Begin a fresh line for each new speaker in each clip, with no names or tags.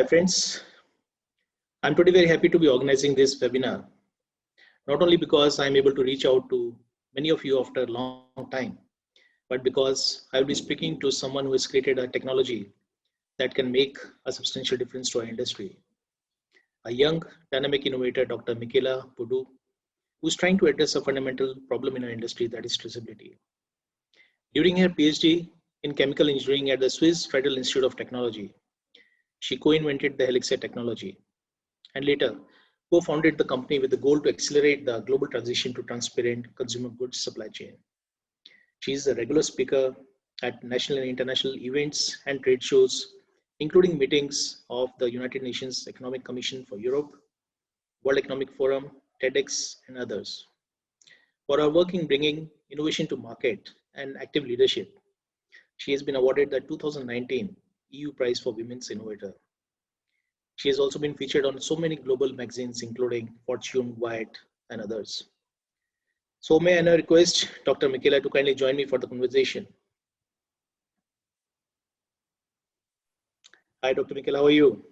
Hi friends, I'm today very happy to be organizing this webinar, not only because I'm able to reach out to many of you after a long time, but because I'll be speaking to someone who has created a technology that can make a substantial difference to our industry. A young, dynamic innovator, Dr. Michela Puddu, who's trying to address a fundamental problem in our industry, that is traceability. During her PhD in chemical engineering at the Swiss Federal Institute of Technology, she co-invented the Haelixa technology and later co-founded the company with the goal to accelerate the global transition to transparent consumer goods supply chain. She is a regular speaker at national and international events and trade shows, including meetings of the United Nations Economic Commission for Europe, World Economic Forum, TEDx, and others. For her work in bringing innovation to market and active leadership, she has been awarded the 2019 EU Prize for Women's Innovator. She has also been featured on so many global magazines, including Fortune, Wired, and others. So may I now request Dr. Michela to kindly join me for the conversation. Hi, Dr. Michela, how are you?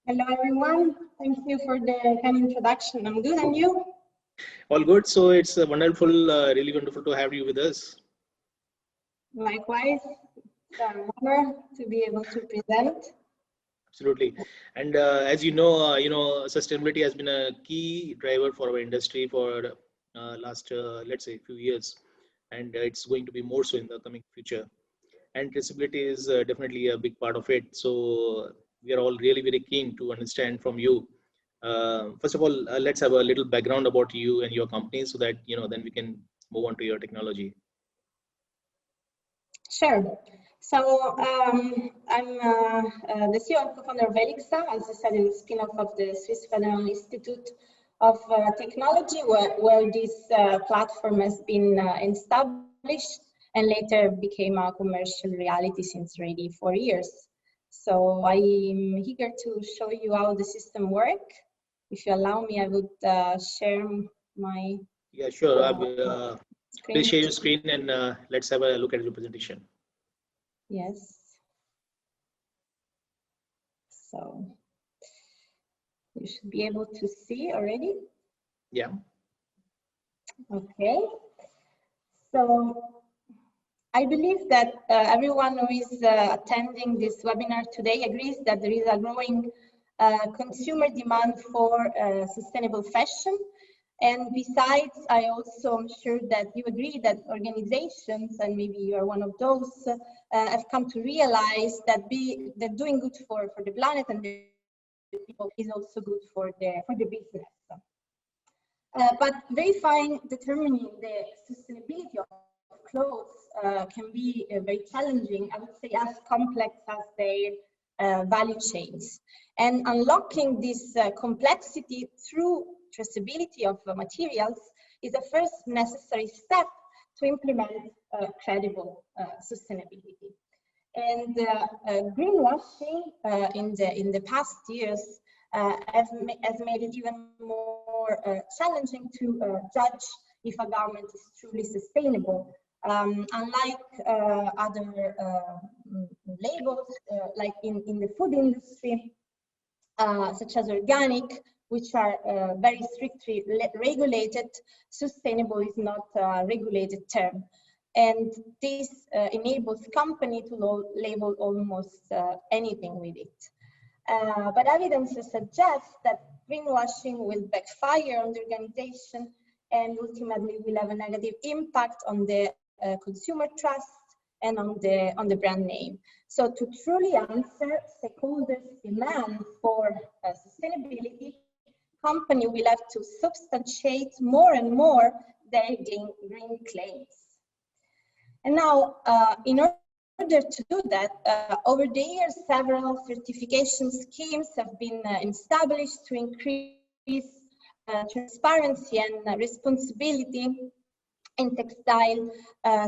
Hello, everyone. Thank you for the kind introduction. I'm good, and you?
All good. So it's wonderful, really wonderful to have you with us.
Likewise, it's an honor to be able to present.
Absolutely. And as you know, sustainability has been a key driver for our industry for last, let's say, few years, and it's going to be more so in the coming future. And traceability is definitely a big part of it. So we are all really very keen to understand from you. First of all, let's have a little background about you and your company, so that then we can move on to your technology.
Sure. So I'm the CEO and co-founder of Haelixa, as I said, in the spin-off of the Swiss Federal Institute of Technology, where this platform has been established and later became a commercial reality since already 4 years. So I'm eager to show you how the system works. If you allow me, I would share my...
Yeah, sure. Please share your screen and let's have a look at your presentation.
Yes. So you should be able to see already.
Yeah.
Okay. So I believe that everyone who is attending this webinar today agrees that there is a growing consumer demand for sustainable fashion. And besides, I also am sure that you agree that organizations, and maybe you are one of those, have come to realize that doing good for the planet and the people is also good for the business. But determining the sustainability of clothes can be very challenging, I would say as complex as their value chains. And unlocking this complexity through traceability of materials is the first necessary step to implement credible sustainability. And greenwashing in the past years has made it even more challenging to judge if a garment is truly sustainable. Unlike other labels, like in the food industry, such as organic, which are very strictly regulated, sustainable is not a regulated term. And this enables companies to label almost anything with it. But evidence suggests that greenwashing will backfire on the organization and ultimately will have a negative impact on the consumer trust and on the brand name. So to truly answer stakeholders' demand for sustainability, company will have to substantiate more and more their green claims. And now, in order to do that, over the years, several certification schemes have been established to increase transparency and responsibility in textile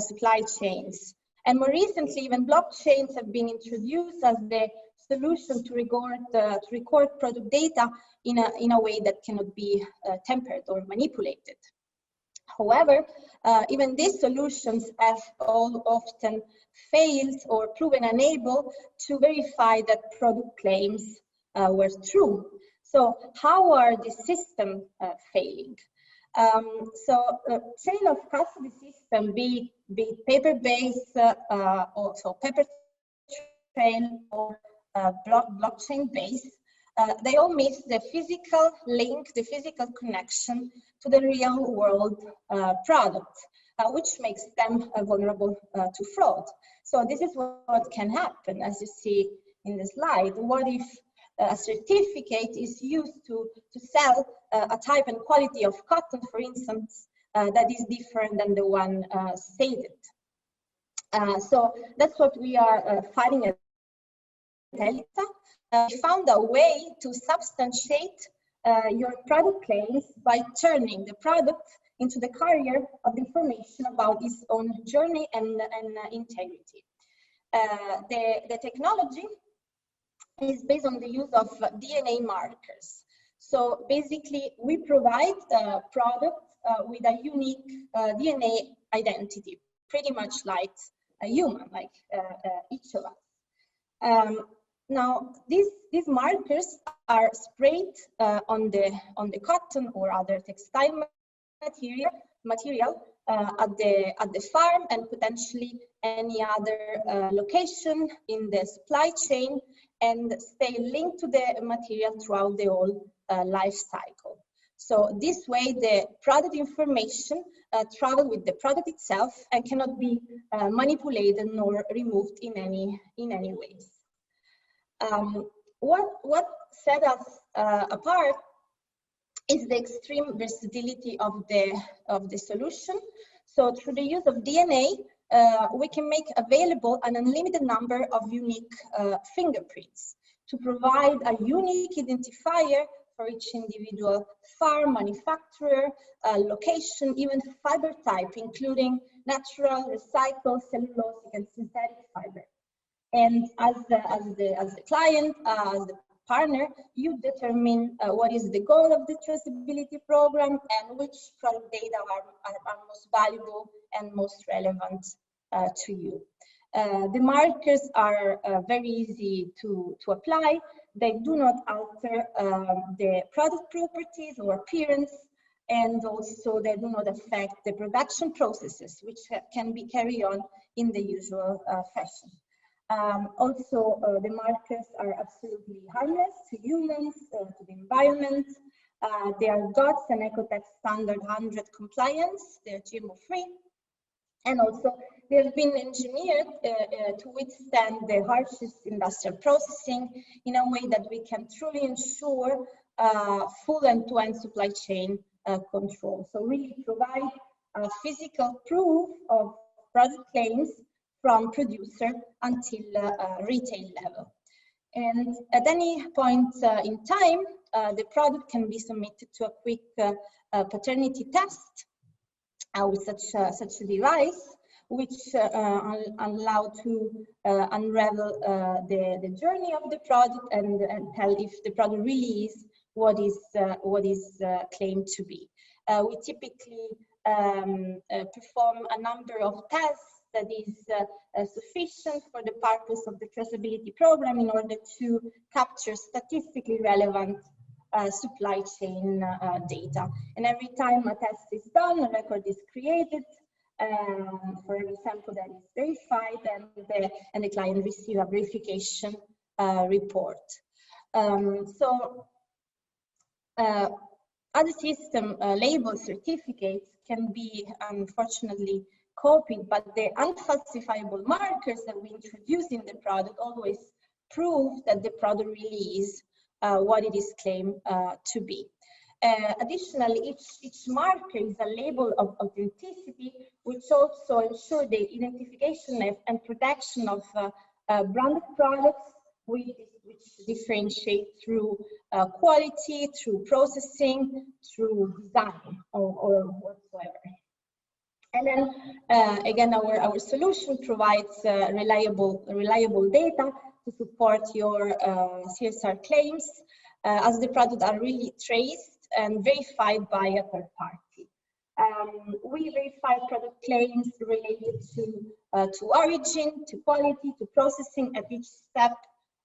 supply chains. And more recently, even blockchains have been introduced as the solution to record product data in a way that cannot be tempered or manipulated. However, even these solutions have often failed or proven unable to verify that product claims were true. So how are the system failing? Chain of custody system, be it paper-based, also paper trail or blockchain-based, they all miss the physical link, the physical connection to the real world product, which makes them vulnerable to fraud. So this is what can happen, as you see in the slide. What if a certificate is used to sell a type and quality of cotton, for instance, that is different than the one stated? So that's what we are fighting at Haelixa. We found a way to substantiate your product claims by turning the product into the carrier of information about its own journey and integrity. The technology is based on the use of DNA markers. So basically, we provide a product with a unique DNA identity, pretty much like a human, like each of us. Now, these markers are sprayed on the cotton or other textile material at the farm and potentially any other location in the supply chain, and stay linked to the material throughout the whole life cycle. So this way, the product information travel with the product itself and cannot be manipulated nor removed in any ways. What set us apart is the extreme versatility of the solution. So through the use of DNA, we can make available an unlimited number of unique fingerprints to provide a unique identifier for each individual farm, manufacturer, location, even fiber type, including natural, recycled, cellulosic, and synthetic fiber. And as the client, as the partner, you determine what is the goal of the traceability program and which product data are most valuable and most relevant to you. The markers are very easy to apply. They do not alter the product properties or appearance, and also they do not affect the production processes, which can be carried on in the usual fashion. Also, the markers are absolutely harmless to humans, to the environment. They are GOTS and Ecotech Standard 100 compliance. They're GMO-free. And also, they have been engineered to withstand the harshest industrial processing in a way that we can truly ensure full end-to-end supply chain control. So really provide a physical proof of product claims from producer until retail level. And at any point in time, the product can be submitted to a quick paternity test with such a device, which allow to unravel the journey of the product and tell if the product really is what is claimed to be. We typically perform a number of tests that is sufficient for the purpose of the traceability program in order to capture statistically relevant supply chain data. And every time a test is done, a record is created for every sample that is verified, and the client receives a verification report. Other system label certificates can be unfortunately copied, but the unfalsifiable markers that we introduce in the product always prove that the product really is what it is claimed to be. Additionally, each marker is a label of authenticity, which also ensures the identification and protection of branded products, which differentiate through quality, through processing, through design, or whatsoever. And then again, our solution provides reliable data to support your CSR claims, as the products are really traced and verified by a third party. We verify product claims related to origin, to quality, to processing at each step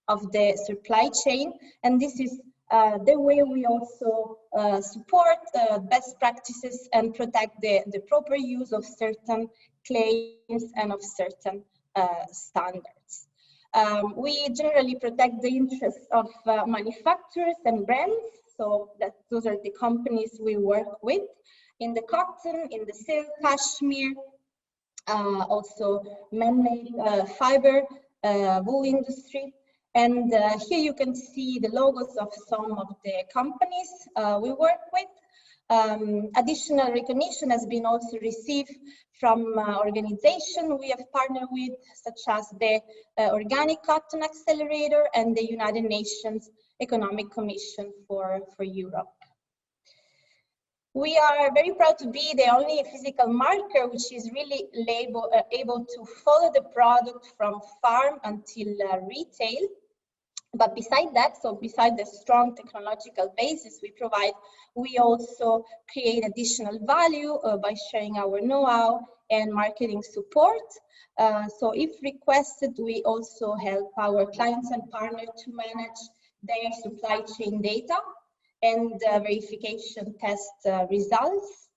of the supply chain. And this is the way we also support best practices and protect the proper use of certain claims and of certain standards. We generally protect the interests of manufacturers and brands, so that those are the companies we work with in the cotton, in the silk, cashmere, also man-made fiber, wool industry. And here you can see the logos of some of the companies we work with. Additional recognition has been also received from organizations we have partnered with, such as the Organic Cotton Accelerator and the United Nations Economic Commission for Europe. We are very proud to be the only physical marker which is really able to follow the product from farm until retail. But beside that, so beside the strong technological basis we provide, we also create additional value by sharing our know-how and marketing support. So if requested, we also help our clients and partners to manage their supply chain data and verification test results.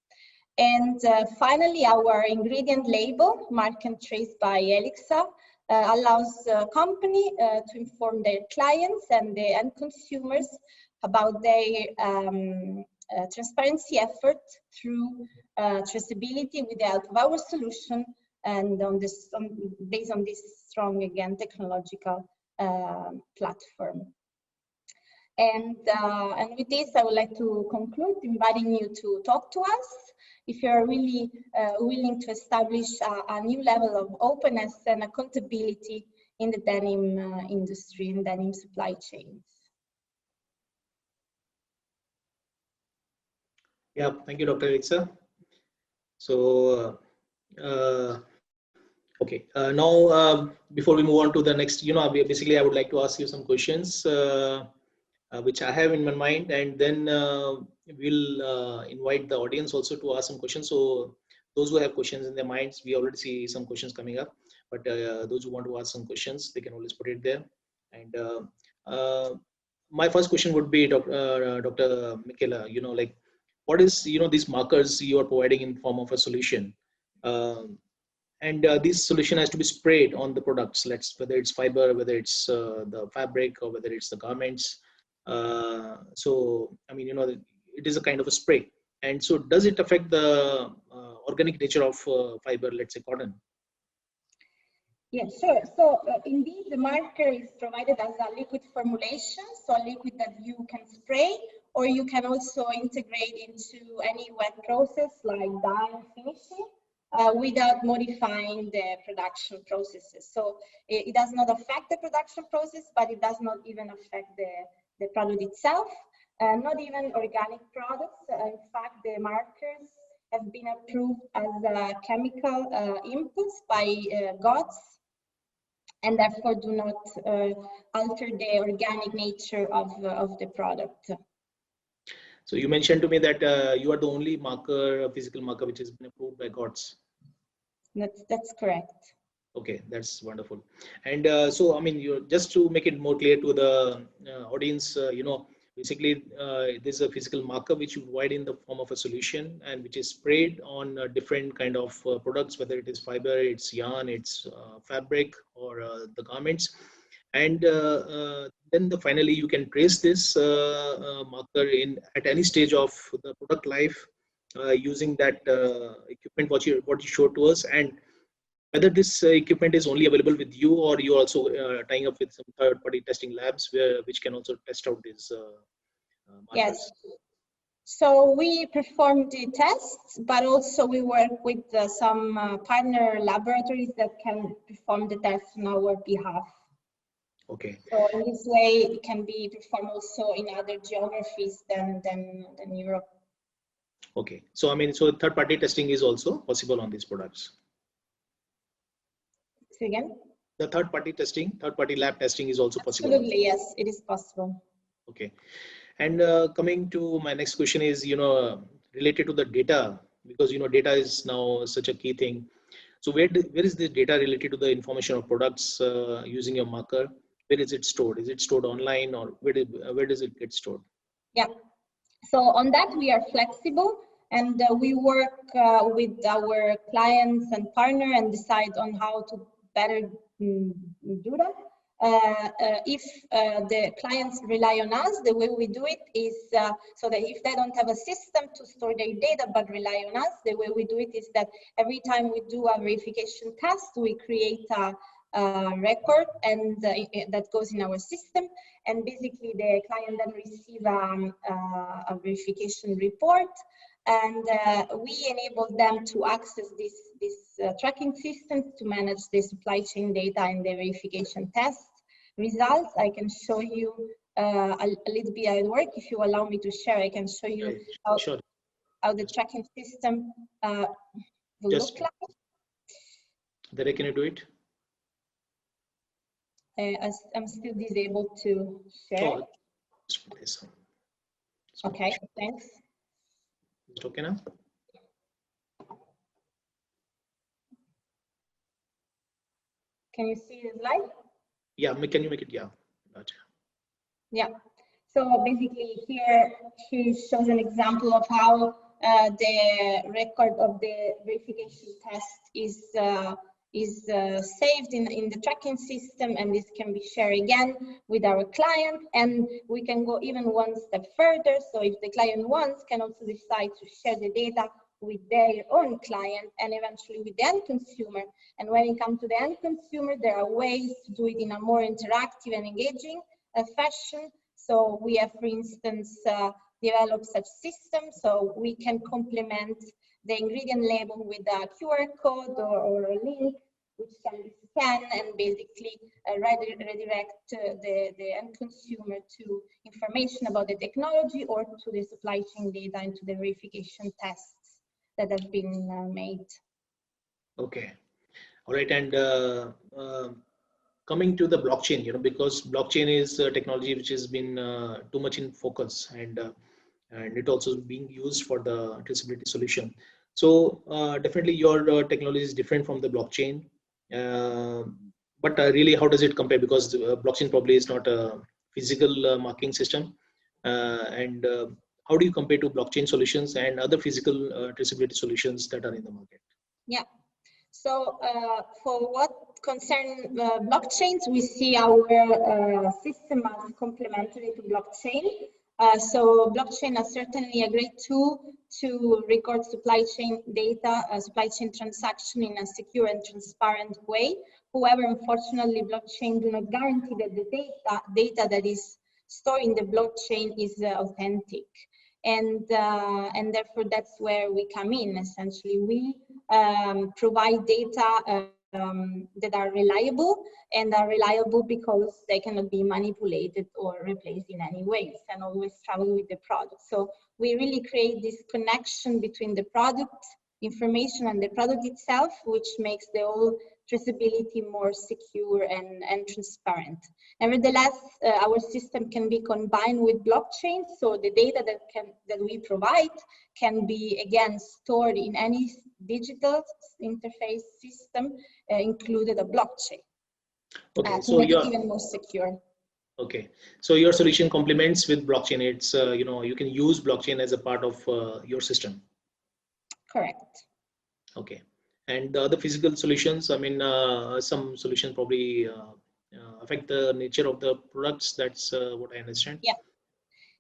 And finally, our ingredient label, Mark and Trace by Haelixa, allows the company to inform their clients and the end consumers about their transparency effort through traceability with the help of our solution, and based on this strong, again, technological platform. And with this, I would like to conclude, inviting you to talk to us if you're really willing to establish a new level of openness and accountability in the denim industry and denim supply chains.
Yeah, thank you, Dr. Haelixa. So, okay, now before we move on to the next, basically I would like to ask you some questions which I have in my mind, and then we'll invite the audience also to ask some questions. So those who have questions in their minds, we already see some questions coming up, but those who want to ask some questions, they can always put it there. And my first question would be, Dr. Michela, like, what is, these markers you are providing in form of a solution? And this solution has to be sprayed on the products, whether it's fiber, whether it's the fabric, or whether it's the garments. So, I mean, it is a kind of a spray. And so does it affect the organic nature of fiber, let's say cotton?
Yes, sure. So indeed, the marker is provided as a liquid formulation, so a liquid that you can spray, or you can also integrate into any wet process like dyeing, finishing, without modifying the production processes. So it does not affect the production process, but it does not even affect the product itself, not even organic products. In fact, the markers have been approved as chemical inputs by GOTS, and therefore do not alter the organic nature of the product.
So you mentioned to me that you are the only marker, physical marker, which has been approved by GOTS.
That's correct.
Okay, that's wonderful. And so, I mean, just to make it more clear to the audience, basically there's a physical marker which you provide in the form of a solution, and which is sprayed on different kind of products, whether it is fiber, it's yarn, it's fabric, or the garments. And then finally you can trace this marker at any stage of the product life using that equipment what you showed to us, and whether this equipment is only available with you, or you also tying up with some third-party testing labs which can also test out these markers.
Yes. So we perform the tests, but also we work with some partner laboratories that can perform the tests on our behalf.
Okay.
So in this way, it can be performed also in other geographies than Europe.
Okay. So I mean, so third-party testing is also possible on these products.
Say again?
The third-party testing, third-party lab testing is also possible.
Absolutely, yes, it is possible.
Okay. And coming to my next question is, related to the data, because, data is now such a key thing. So where is this data related to the information of products using your marker? where is it stored? Is it stored online, or where does it get stored?
Yeah. So on that, we are flexible, and we work with our clients and partner and decide on how to better do that. If the clients rely on us, the way we do it is so that if they don't have a system to store their data but rely on us, the way we do it is that every time we do a verification test, we create a record, and that goes in our system, and basically the client then receive a verification report, and we enable them to access this tracking system to manage the supply chain data and the verification test results. I can show you a little bit how it works. If you allow me to share, I can show you how the tracking system will look like.
Dere, can you do it?
I'm still disabled to share.
Oh,
okay, thanks.
Is it okay now?
Can you see the slide?
Yeah, can you make it? Yeah. Gotcha.
Yeah. So basically here she shows an example of how the record of the verification test is saved in the tracking system, and this can be shared again with our client, and we can go even one step further. So if the client wants, can also decide to share the data with their own client and eventually with the end consumer. And when it comes to the end consumer, there are ways to do it in a more interactive and engaging fashion. So we have, for instance, developed such systems, so we can complement the ingredient label with a QR code or a link, which can be scanned and basically redirect the end consumer to information about the technology or to the supply chain data and to the verification tests that have been made.
Okay. All right. And coming to the blockchain, because blockchain is a technology which has been too much in focus, and it also being used for the traceability solution. So definitely your technology is different from the blockchain, but really how does it compare? Because blockchain probably is not a physical marking system, and how do you compare to blockchain solutions and other physical traceability solutions that are in the market?
Yeah. So for what concerns blockchains, we see our system as complementary to blockchain. So blockchain is certainly a great tool to record supply chain data, supply chain transaction in a secure and transparent way. However, unfortunately, blockchain do not guarantee that the data that is stored in the blockchain is authentic. And therefore, that's where we come in. Essentially, we provide data that are reliable, and are reliable because they cannot be manipulated or replaced in any ways, and always travel with the product. So we really create this connection between the product information and the product itself, which makes the whole traceability more secure and transparent. Nevertheless, our system can be combined with blockchain, so the data that we provide can be again stored in any digital interface system, included a blockchain.
Okay,
to make it even more secure.
Okay, so your solution complements with blockchain. It's you can use blockchain as a part of your system.
Correct.
Okay, and the other physical solutions, I mean, some solutions probably affect the nature of the products. That's what I understand.
Yeah.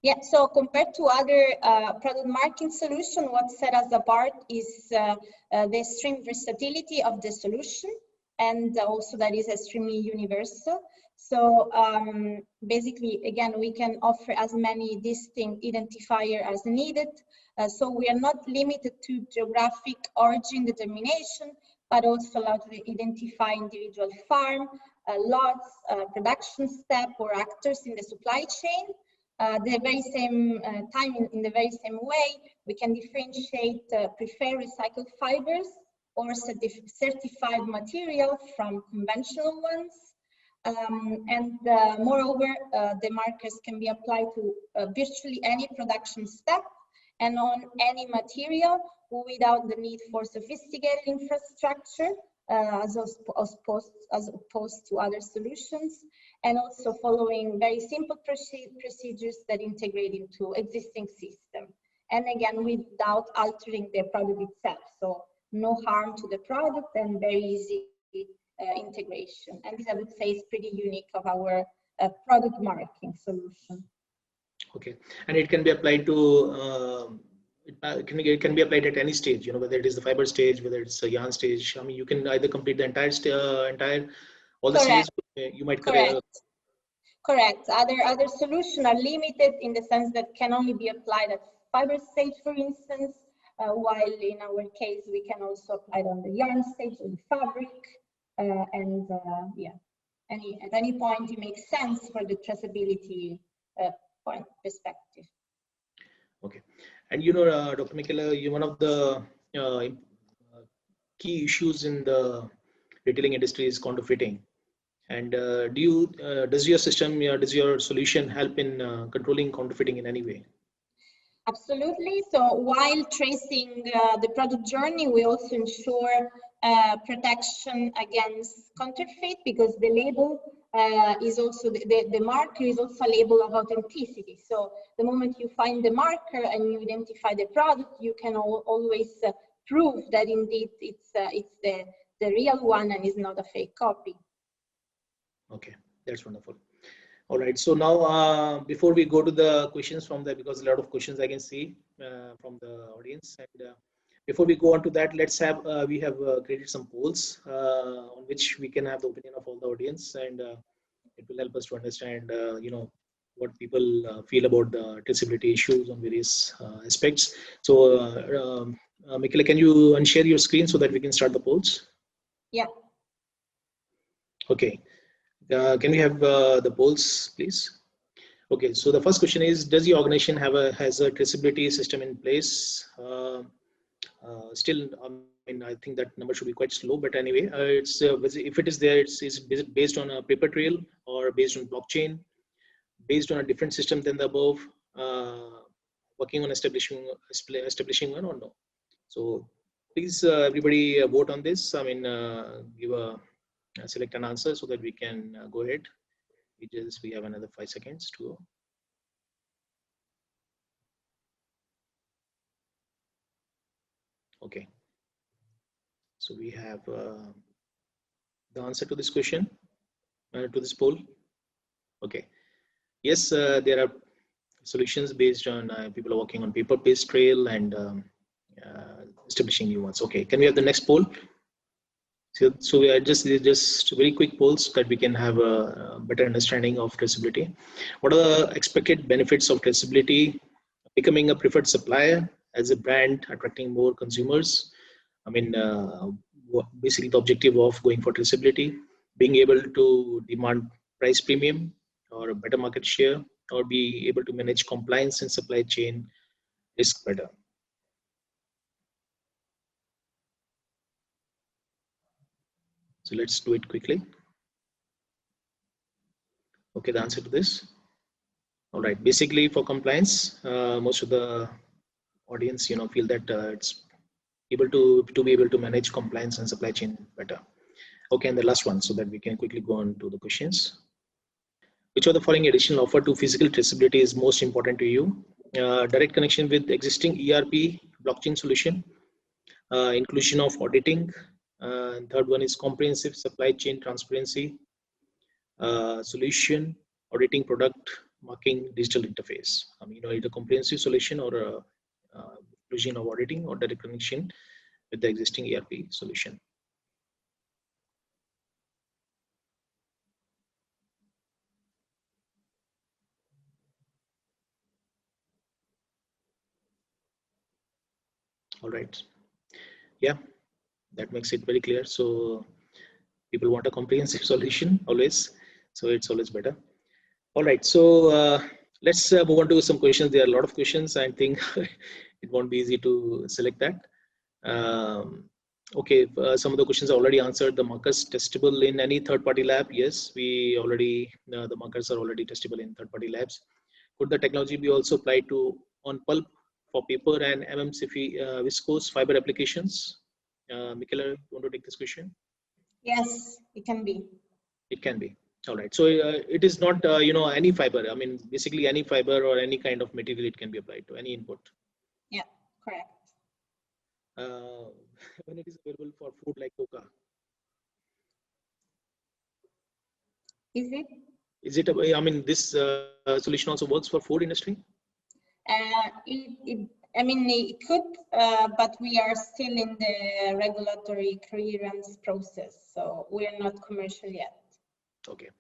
Yeah, so compared to other product marking solution, what set us apart is the extreme versatility of the solution, and also that is extremely universal. So basically, again, we can offer as many distinct identifiers as needed. So we are not limited to geographic origin determination, but also allow to identify individual farm, lots, production step, or actors in the supply chain. The very same time, in the very same way, we can differentiate preferred recycled fibers or certified material from conventional ones. Moreover, the markers can be applied to virtually any production step and on any material without the need for sophisticated infrastructure. as opposed to other solutions, and also following very simple procedures that integrate into existing system. And again, without altering the product itself. So no harm to the product and very easy integration. And this, I would say, is pretty unique of our product marking solution.
Okay, and it can be applied to it can be applied at any stage, whether it is the fiber stage, whether it's a yarn stage. I mean, you can either complete the entire all the
Correct.
stages. You might
Correct. Other solutions are limited in the sense that can only be applied at fiber stage, for instance, while in our case we can also apply it on the yarn stage or the fabric, yeah, at any point it makes sense for the traceability point perspective.
Okay, and Dr. Michela, one of the key issues in the retailing industry is counterfeiting. And does your system, does your solution help in controlling counterfeiting in any way?
Absolutely. So while tracing the product journey, we also ensure protection against counterfeit, because the label is also, the marker is also a label of authenticity. So the moment you find the marker and you identify the product, you can always prove that indeed it's the real one and is not a fake copy.
Okay, that's wonderful. All right, so now before we go to the questions from there, because a lot of questions I can see from the audience, and before we go on to that, let's have we have created some polls on which we can have the opinion of all the audience, and it will help us to understand what people feel about the traceability issues on various aspects. So Michela, can you unshare your screen so that we can start the polls?
Yeah.
Okay. Can we have the polls, please? Okay, so the first question is: does the organization has a traceability system in place? Still, I mean, I think that number should be quite slow, but anyway, it's if it is there, it's based on a paper trail or based on blockchain, based on a different system than the above, working on establishing one or no. So please, everybody, vote on this. I mean, give a select an answer so that we can go ahead. We have another 5 seconds to go. Okay, so we have the answer to this question, to this poll. Okay, yes, there are solutions based on people are working on paper-based trail and establishing new ones. Okay, can we have the next poll? So we are just very quick polls that we can have a better understanding of traceability. What are the expected benefits of traceability? Becoming a preferred supplier as a brand, attracting more consumers. I mean, basically the objective of going for traceability, being able to demand price premium or a better market share, or be able to manage compliance and supply chain risk better. So let's do it quickly. Okay, the answer to this. All right, basically for compliance, most of the audience, feel that it's able to be able to manage compliance and supply chain better. Okay, and the last one, so that we can quickly go on to the questions. Which of the following additional offer to physical traceability is most important to you? Direct connection with existing ERP blockchain solution, inclusion of auditing, and third one is comprehensive supply chain transparency solution, auditing product marking digital interface. I mean, either comprehensive solution or a inclusion of auditing or direct connection with the existing ERP solution. All right. Yeah, that makes it very clear. So people want a comprehensive solution always. So it's always better. All right. So let's move on to some questions. There are a lot of questions. I think it won't be easy to select that. Okay, some of the questions are already answered. The markers testable in any third-party lab? Yes, we already, the markers are already testable in third-party labs. Could the technology be also applied to on pulp for paper and viscose fiber applications? Michela, you want to take this question?
Yes, it can be.
It can be. All right. So it is not, any fiber. I mean, basically any fiber or any kind of material it can be applied to any input.
Yeah, correct.
When it is available for food like coca.
Is it?
Is it, I mean, this solution also works for food industry?
I mean, it could, but we are still in the regulatory clearance process, so we are not commercial yet.
Okay.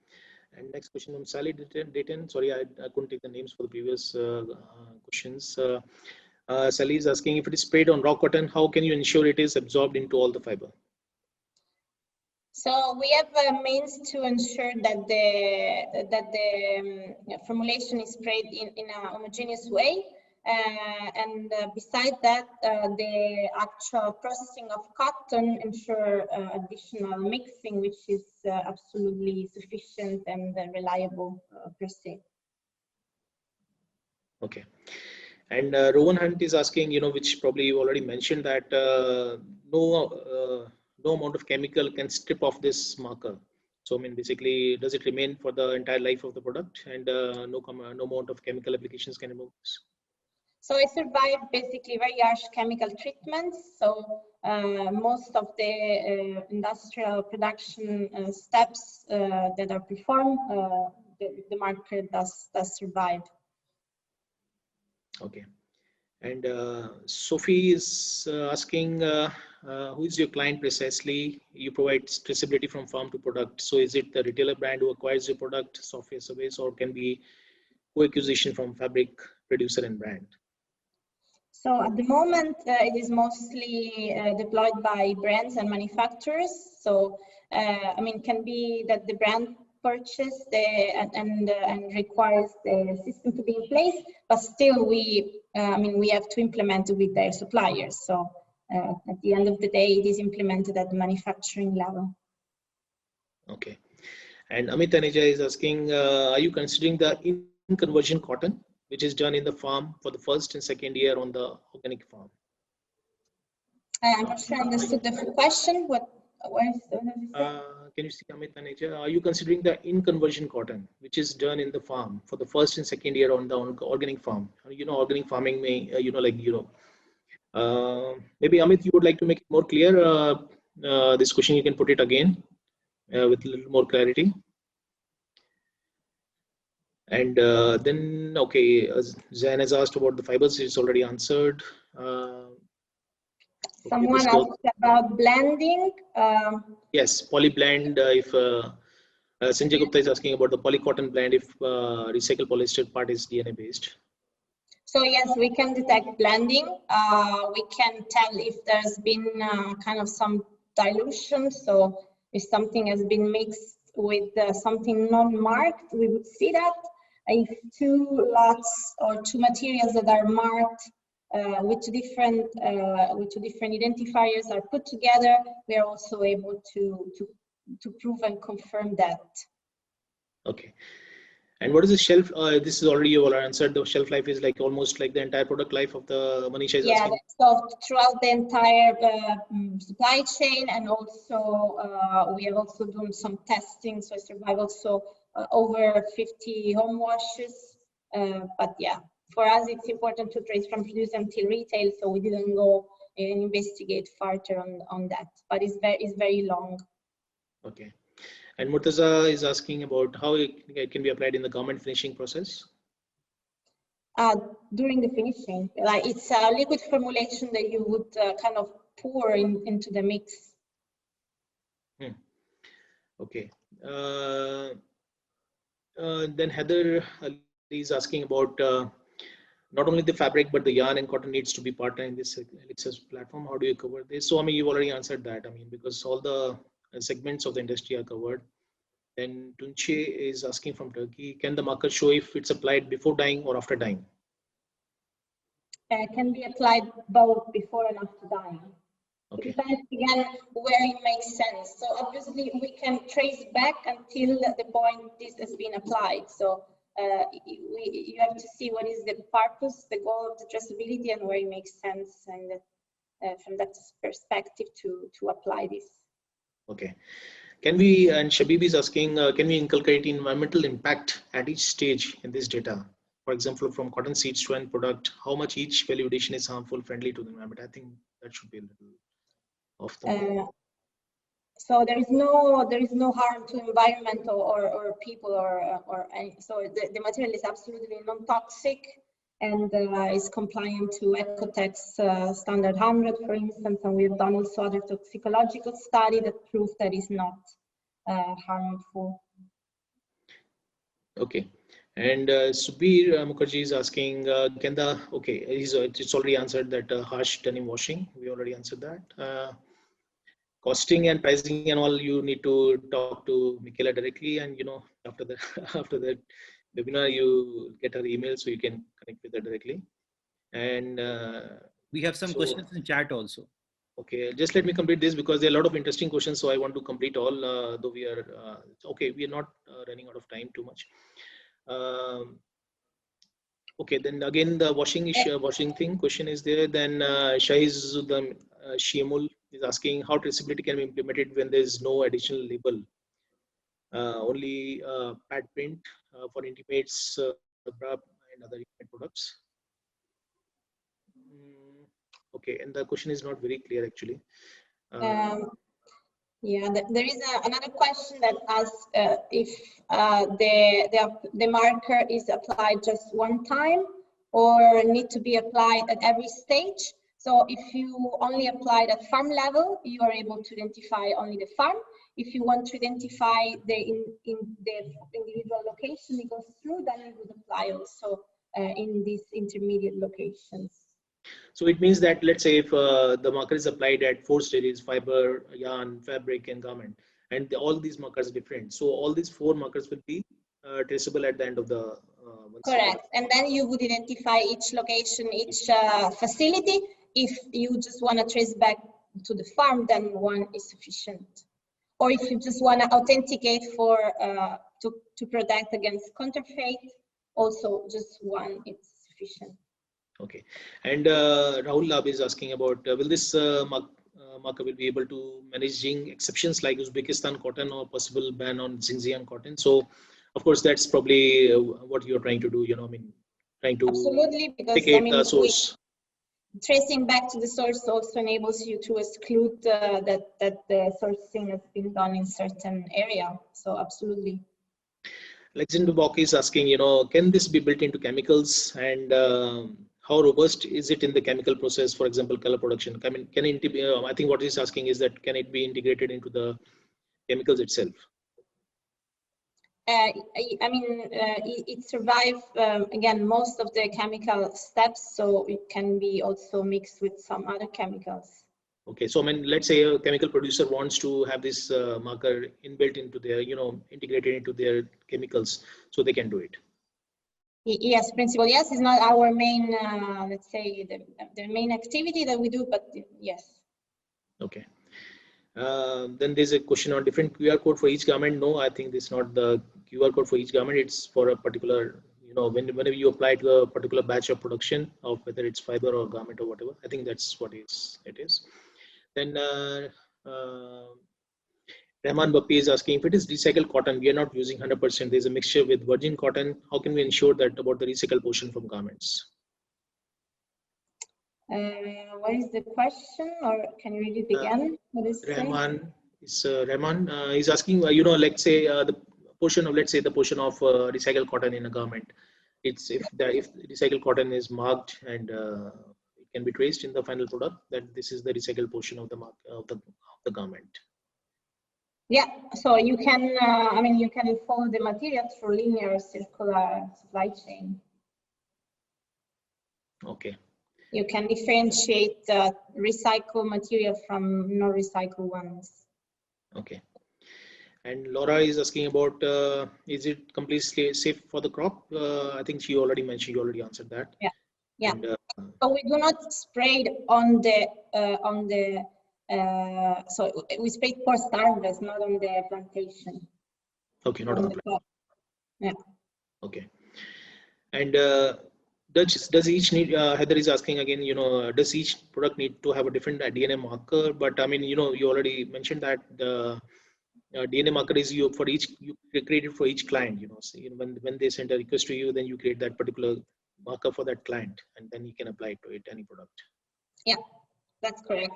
And next question from Sally Dayton. Sorry, I couldn't take the names for the previous questions. Sally is asking, if it is sprayed on raw cotton, how can you ensure it is absorbed into all the fiber?
So we have a means to ensure that the formulation is sprayed in a homogeneous way. And beside that, the actual processing of cotton ensure additional mixing, which is absolutely sufficient and reliable per se.
Okay. And Rowan Hunt is asking, which probably you already mentioned, that no amount of chemical can strip off this marker. So, I mean, basically, does it remain for the entire life of the product, and no amount of chemical applications can remove this?
So it survived basically very harsh chemical treatments. So most of the industrial production steps that are performed, the marker does survive.
Okay. And Sophie is asking, who is your client precisely? You provide traceability from farm to product. So is it the retailer brand who acquires your product, software service, or can be co-acquisition from fabric producer and brand?
So at the moment, it is mostly deployed by brands and manufacturers. So I mean, can be that the brand purchase and requires the system to be in place, but still we have to implement it with their suppliers. So at the end of the day, it is implemented at the manufacturing level.
Okay. And Amit Taneja is asking, are you considering the in-conversion cotton, which is done in the farm for the first and second year on the organic farm?
I'm not sure I understood the question.
Can you see, Amit Taneja, are you considering the in-conversion cotton, which is done in the farm for the first and second year on the organic farm? Organic farming may, maybe Amit, you would like to make it more clear. This question, you can put it again with a little more clarity. And then, okay, Zan has asked about the fibers. It's already answered.
Someone asked about blending.
Yes, polyblend. If Sanjay Gupta is asking about the polycotton blend, if recycled polyester part is DNA based.
So yes, we can detect blending. We can tell if there's been kind of some dilution. So if something has been mixed with something non-marked, we would see that. If two lots or two materials that are marked with two different identifiers are put together, we are also able to prove and confirm that.
Okay. And what is the shelf? This is already you all answered. The shelf life is like almost like the entire product life of the Manisha is asking.
So throughout the entire supply chain, and also we have also done some testing. So I survived also over 50 home washes. But yeah, for us it's important to trace from producer until retail. So we didn't go and investigate further on that. But it's very long.
Okay. And Murtaza is asking about how it can be applied in the garment finishing process.
During the finishing, like it's a liquid formulation that you would kind of pour into the mix.
Okay. Then Heather is asking about not only the fabric, but the yarn and cotton needs to be partner in this Haelixa platform. How do you cover this? So, I mean, you've already answered that. I mean, because all the segments of the industry are covered. Then Tunche is asking from Turkey, can the marker show if it's applied before dyeing or after dyeing?
Can be applied both before and after dyeing.
Okay.
It depends again where it makes sense. So obviously we can trace back until the point this has been applied. So you have to see what is the purpose, the goal of the traceability, and where it makes sense, and from that perspective to apply this.
Okay. Can we, and Shabib is asking, can we inculcate environmental impact at each stage in this data? For example, from cotton seeds to end product, how much each value addition is harmful, friendly to the environment? I think that should be a little off the mark.
So there is no harm to environment or people or any, so the material is absolutely non-toxic and is compliant to Ecotex standard 100, for instance, and we've done also other toxicological study that prove that is not harmful.
Okay. And Subir Mukherjee is asking, can the, okay, it's already answered that harsh denim washing. We already answered that. Costing and pricing and all, you need to talk to Michela directly, and after the after that webinar you get her email, so you can connect with her directly. And
we have some questions in chat also.
Okay, just let me complete this because there are a lot of interesting questions, so I want to complete all. Though we are okay, we are not running out of time too much. Okay, then again the washing issue, washing thing question is there. Then Shahizuddin Shiamul is asking how traceability can be implemented when there is no additional label, only pad print for intimates, bra and other intimate products. Okay, and the question is not very clear actually.
Yeah, there is another question that asks if the marker is applied just one time or need to be applied at every stage. So if you only apply at farm level, you are able to identify only the farm. If you want to identify the individual location it goes through, then you would apply also in these intermediate locations.
So it means that, let's say, if the marker is applied at 4 stages: fiber, yarn, fabric, and garment, and all these markers are different. So all these 4 markers will be traceable at the end of the
correct. And then you would identify each location, each facility. If you just want to trace back to the farm, then one is sufficient. Or if you just want to authenticate for to protect against counterfeit, also just one is sufficient.
Okay, and Rahul Lab is asking about will this marker will be able to managing exceptions like Uzbekistan cotton or possible ban on Xinjiang cotton. So, of course, that's probably what you're trying to do. I mean, trying to
absolutely, because I mean,
the source.
Tracing back to the source also enables you to exclude that the sourcing has been done in certain area. So, absolutely.
Luxembourg is asking, can this be built into chemicals, and how robust is it in the chemical process? For example, color production. I mean, can it be, I think what he's asking is that can it be integrated into the chemicals itself?
I mean, it survives again most of the chemical steps, so it can be also mixed with some other chemicals.
Okay, so I mean, let's say a chemical producer wants to have this marker inbuilt into their, integrated into their chemicals, so they can do it.
Yes, principle. Yes, it's not our main, let's say, the main activity that we do, but yes.
Okay. Then there's a question on different QR code for each garment. No, I think this is not the QR code for each garment. It's for a particular, whenever you apply to a particular batch of production of whether it's fiber or garment or whatever. I think that's what it is. Then Rahman Bappi is asking, if it is recycled cotton, we are not using 100%. There's a mixture with virgin cotton. How can we ensure that about the recycled portion from garments?
What is the question, or can you read it again? What is
Rahman is asking, let's say the portion of, recycled cotton in a garment. It's if recycled cotton is marked and it can be traced in the final product, that this is the recycled portion of the garment.
Yeah, so you can, I mean, you can follow the material through linear circular supply chain.
Okay.
You can differentiate recycled material from non-recycled ones.
Okay. And Laura is asking about, is it completely safe for the crop? I think she already mentioned, you already answered that.
Yeah, yeah.
And,
so we do not spray it on the, so we spray post-harvest, not on the plantation.
Okay, not on the
crop. Yeah.
Okay. And Does each need, Heather is asking again, does each product need to have a different DNA marker? But I mean, you already mentioned that the DNA marker is you create it for each client, so, when they send a request to you, then you create that particular marker for that client, and then you can apply it to any product.
Yeah, that's correct.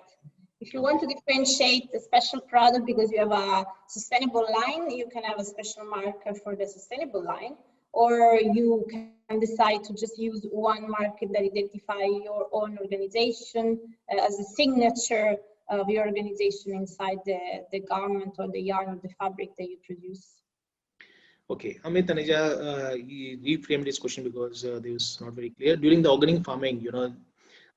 If you want to differentiate a special product because you have a sustainable line, you can have a special marker for the sustainable line, or you can decide to just use one marker that identify your own organization as a signature of your organization inside the garment or the yarn or the fabric that you produce.
Okay, Amit Taneja, he reframed this question because this was not very clear. During the organic farming,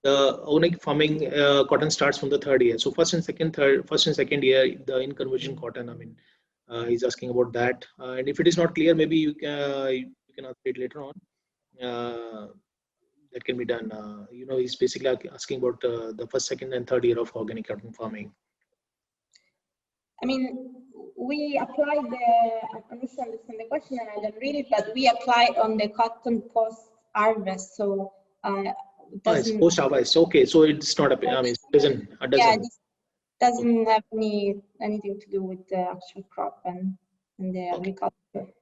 the organic farming cotton starts from the third year. So first and second year, the in conversion cotton. I mean, he's asking about that. And if it is not clear, maybe you can ask it later on. That can be done. He's basically asking about the first, second, and third year of organic cotton farming.
I mean, we applied I don't understand the question and I don't read it, but we applied on the cotton post harvest. So
It's post harvest. Okay, so it's not I mean, it doesn't.
Yeah, it doesn't have anything to do with the actual crop and the agriculture.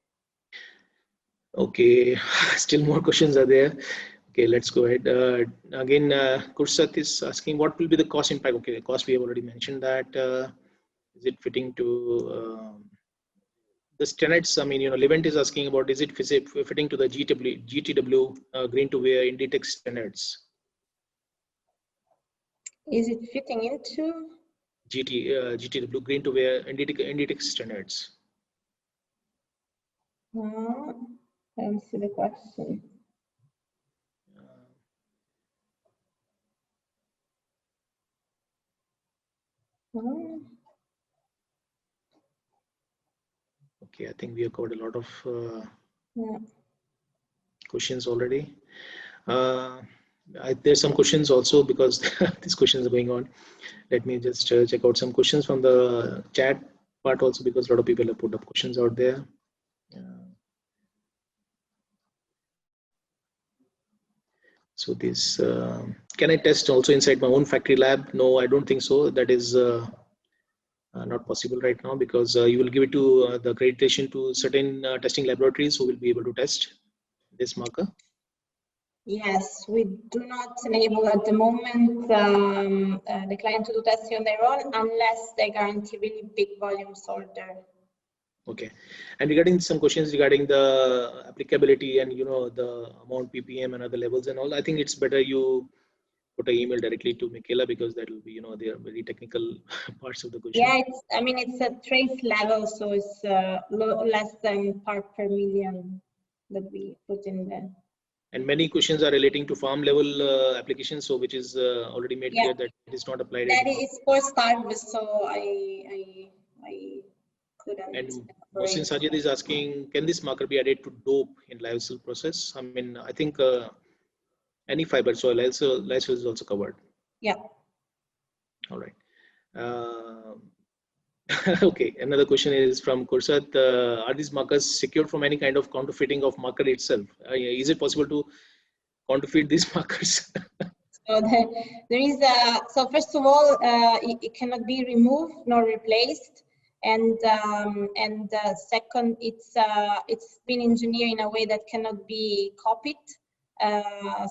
Okay, still more questions are there. Okay, let's go ahead. Again, Kursat is asking what will be the cost impact. Okay, the cost we have already mentioned that. Is it fitting to the standards? I mean, Levent is asking about is it fitting to the GTW green to wear Inditex standards?
Is it fitting into
GTW green to wear Inditex standards?
I don't see the question.
Okay, I think we have covered a lot of questions already. There's some questions also because these questions are going on. Let me just check out some questions from the chat part also because a lot of people have put up questions out there. So this, can I test also inside my own factory lab? No, I don't think so. That is not possible right now because you will give it to the accreditation to certain testing laboratories who will be able to test this marker.
Yes, we do not enable at the moment the client to do testing on their own unless they guarantee really big volumes order.
Okay, and regarding some questions regarding the applicability and the amount ppm and other levels and all, I think it's better you put an email directly to Michela because that will be they are very technical parts of the question.
Yeah, it's a trace level, so it's less than part per million that we put in there.
And many questions are relating to farm level applications, so which is already made clear that it is not applied.
That is post harvest, so I couldn't.
And Mohsin Sajid is asking, can this marker be added to dope in lyocell process? I mean, I think any fiber, so lyocell is also covered.
Yeah.
All right. Okay, another question is from Kursat. Are these markers secured from any kind of counterfeiting of marker itself? Is it possible to counterfeit these markers?
So there is so first of all, it cannot be removed nor replaced, and second, it's been engineered in a way that cannot be copied.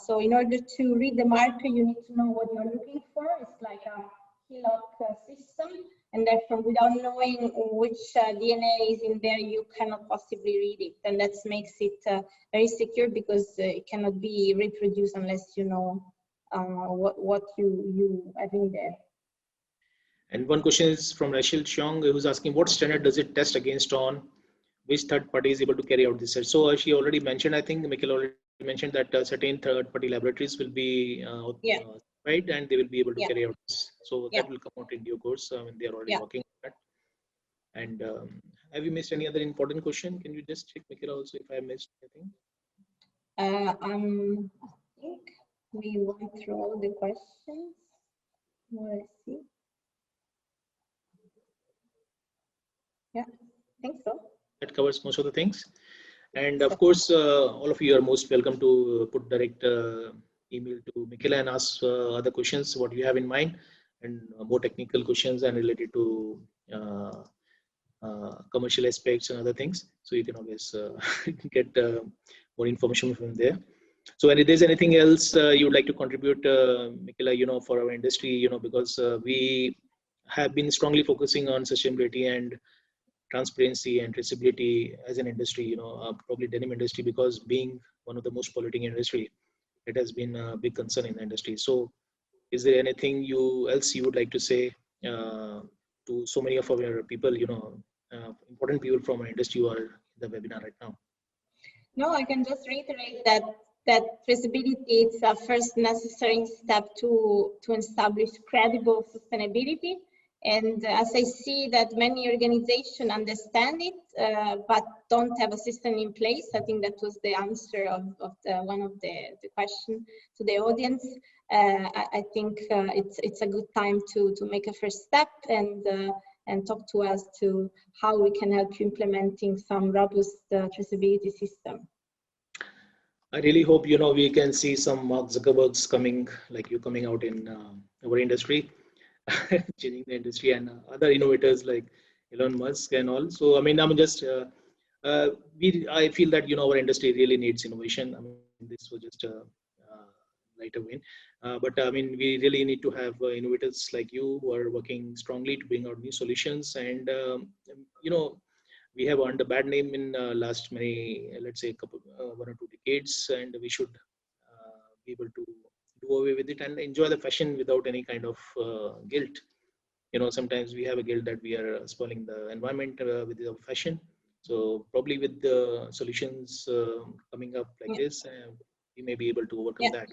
So in order to read the marker, you need to know what you're looking for. It's like a key-lock system, and therefore, without knowing which DNA is in there, you cannot possibly read it, and that makes it very secure because it cannot be reproduced unless you know what you have in there.
And one question is from Rachel Cheong, who's asking what standard does it test against on which third party is able to carry out this search? So she already mentioned, I think Michela already mentioned that certain third party laboratories will be right, and they will be able to carry out this. So that will come out in due course when they are already working on that. And have you missed any other important question? Can you just check, Michela, also if I missed anything?
I think we went through all the questions. Let's see. Yeah, I think so.
That covers most of the things. And of course, all of you are most welcome to put direct email to Michela and ask other questions, what you have in mind, and more technical questions and related to commercial aspects and other things. So you can always get more information from there. So if there's anything else you would like to contribute, Michela, for our industry, because we have been strongly focusing on sustainability and transparency and traceability as an industry, probably denim industry, because being one of the most polluting industry, it has been a big concern in the industry. So is there anything else you would like to say to so many of our people, important people from our industry who are in the webinar right now?
No, I can just reiterate that traceability is a first necessary step to establish credible sustainability. And as I see that many organizations understand it, but don't have a system in place, I think that was the answer of one of the question to the audience. I think it's a good time to make a first step and talk to us to how we can help you implementing some robust traceability system.
I really hope, we can see some Mark Zuckerbergs coming, like you coming out in our industry, changing the industry, and other innovators like Elon Musk and all. So, I mean, I'm just, I feel that, our industry really needs innovation. I mean, this was just a lighter win. But I mean, we really need to have innovators like you who are working strongly to bring out new solutions. And, we have earned a bad name in last many, let's say, one or two decades, and we should be able to do away with it and enjoy the fashion without any kind of guilt. Sometimes we have a guilt that we are spoiling the environment with the fashion. So probably with the solutions coming up like this, we may be able to overcome that.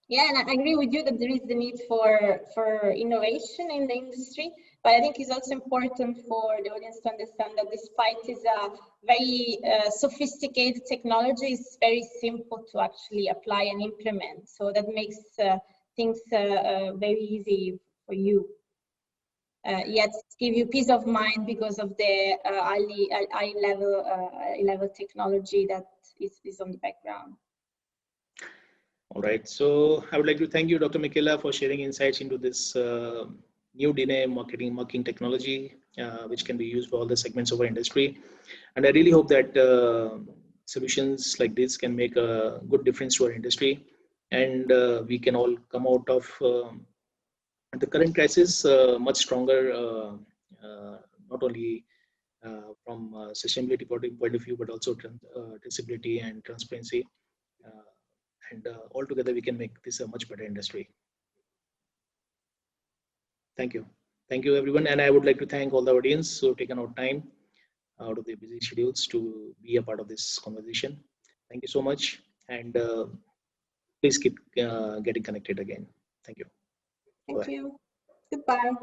Yeah, and I agree with you that there is the need for innovation in the industry, but I think it's also important for the audience to understand that despite it's a very sophisticated technology, it's very simple to actually apply and implement. So that makes things very easy for you. Yet give you peace of mind because of the high level technology that is on the background.
All right. So I would like to thank you, Dr. Michela, for sharing insights into this new DNA marketing technology, which can be used for all the segments of our industry. And I really hope that solutions like this can make a good difference to our industry, and we can all come out of the current crisis much stronger, not only from sustainability point of view, but also traceability and transparency. And altogether, we can make this a much better industry. Thank you. Thank you, everyone. And I would like to thank all the audience who have taken out time out of their busy schedules to be a part of this conversation. Thank you so much. And please keep getting connected again. Thank you.
Thank you. Goodbye.